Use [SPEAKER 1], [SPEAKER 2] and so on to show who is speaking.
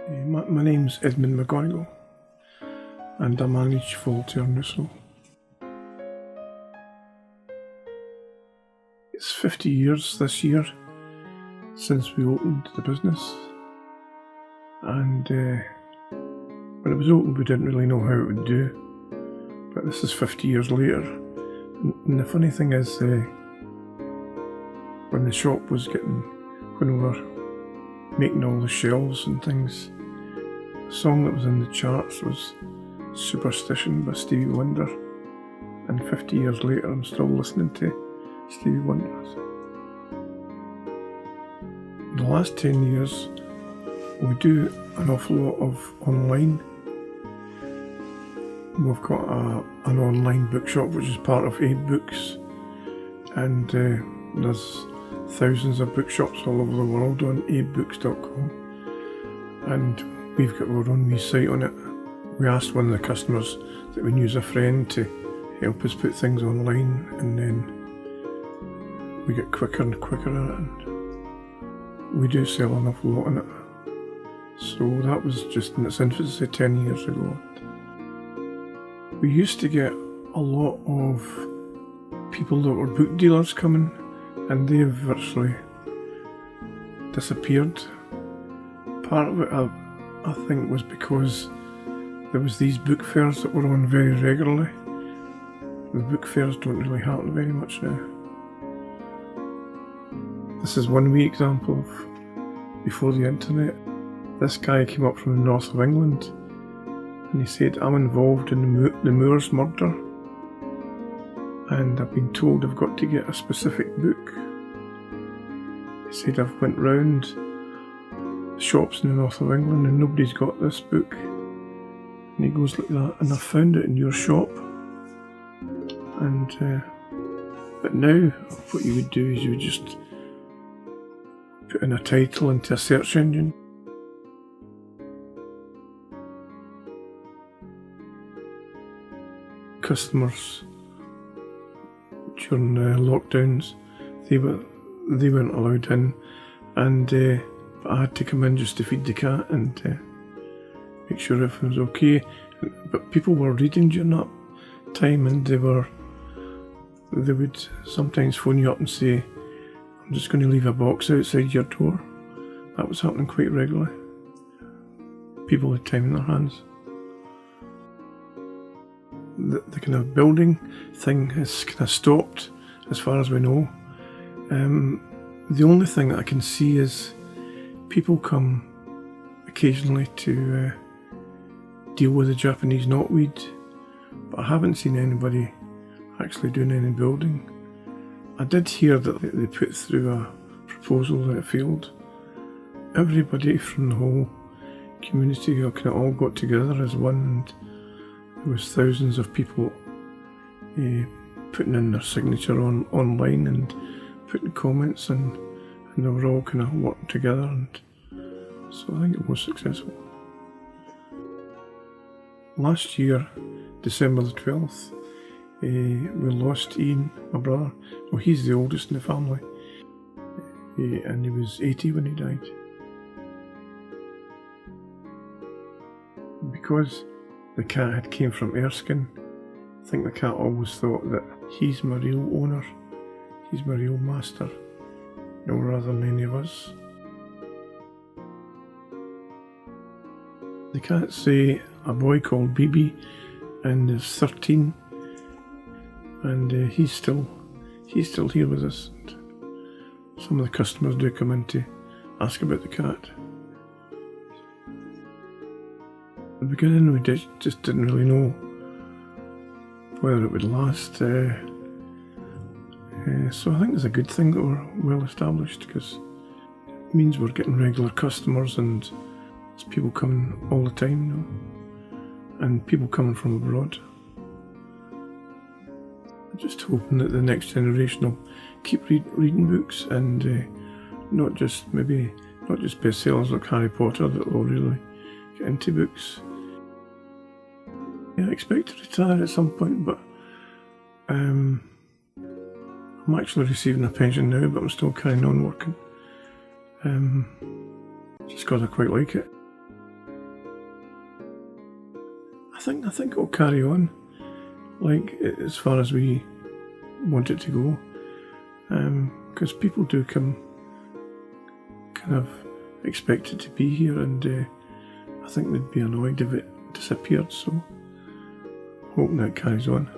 [SPEAKER 1] My name's Edmund McGonigal, and I manage Voltaire and Rousseau. It's 50 years this year since we opened the business, and when it was opened we didn't really know how it would do, but this is 50 years later. And the funny thing is, when the shop was when we were making all the shelves and things, the song that was in the charts was Superstition by Stevie Wonder, and 50 years later I'm still listening to Stevie Wonder. The last 10 years we do an awful lot of online. We've got an online bookshop which is part of Abe Books, and there's thousands of bookshops all over the world on abebooks.com, and we've got our own wee site on it. We asked one of the customers that we knew as a friend to help us put things online, and then we get quicker and quicker at it, and we do sell an awful lot on it. So that was just in its infancy 10 years ago. We used to get a lot of people that were book dealers coming, and they've virtually disappeared. Part of it, I think, was because there was these book fairs that were on very regularly. The book fairs don't really happen very much now. This is one wee example of before the internet. This guy came up from the north of England, and he said, "I'm involved in the Moors murder, and I've been told I've got to get a specific book." He said, "I've went round shops in the north of England and nobody's got this book." And he goes like that, "And I found it in your shop." And but now what you would do is you would just put in a title into a search engine. Customers during lockdowns, they weren't allowed in, and but I had to come in just to feed the cat and make sure everything was okay. But people were reading during that time, and they would sometimes phone you up and say, "I'm just going to leave a box outside your door." That was happening quite regularly. People had time in their hands. The kind of building thing has kind of stopped as far as we know. The only thing that I can see is people come occasionally to deal with the Japanese knotweed, but I haven't seen anybody actually doing any building. I did hear that they put through a proposal that it failed. Everybody from the whole community kind of all got together as one, and there was thousands of people putting in their signature online and putting comments, and they were all kind of working together, and so I think it was successful. Last year, December the 12th, we lost Ian, my brother. Well, he's the oldest in the family, and he was 80 when he died. Because the cat had came from Erskine, I think the cat always thought that he's my real owner, he's my real master, no, rather than any of us. The cat's a boy called BB, and is 13, and he's still here with us. And some of the customers do come in to ask about the cat. At the beginning we just didn't really know whether it would last, so I think it's a good thing that we're well established, because it means we're getting regular customers, and there's people coming all the time now, and people coming from abroad. I'm just hoping that the next generation will keep reading books, and not just bestsellers like Harry Potter, that they'll really get into books. Yeah, I expect to retire at some point, but I'm actually receiving a pension now, but I'm still carrying on working. Just because I quite like it. think it'll carry on, like as far as we want it to go, because people do come, kind of expect it to be here, and I think they'd be annoyed if it disappeared. So, hoping that carries on.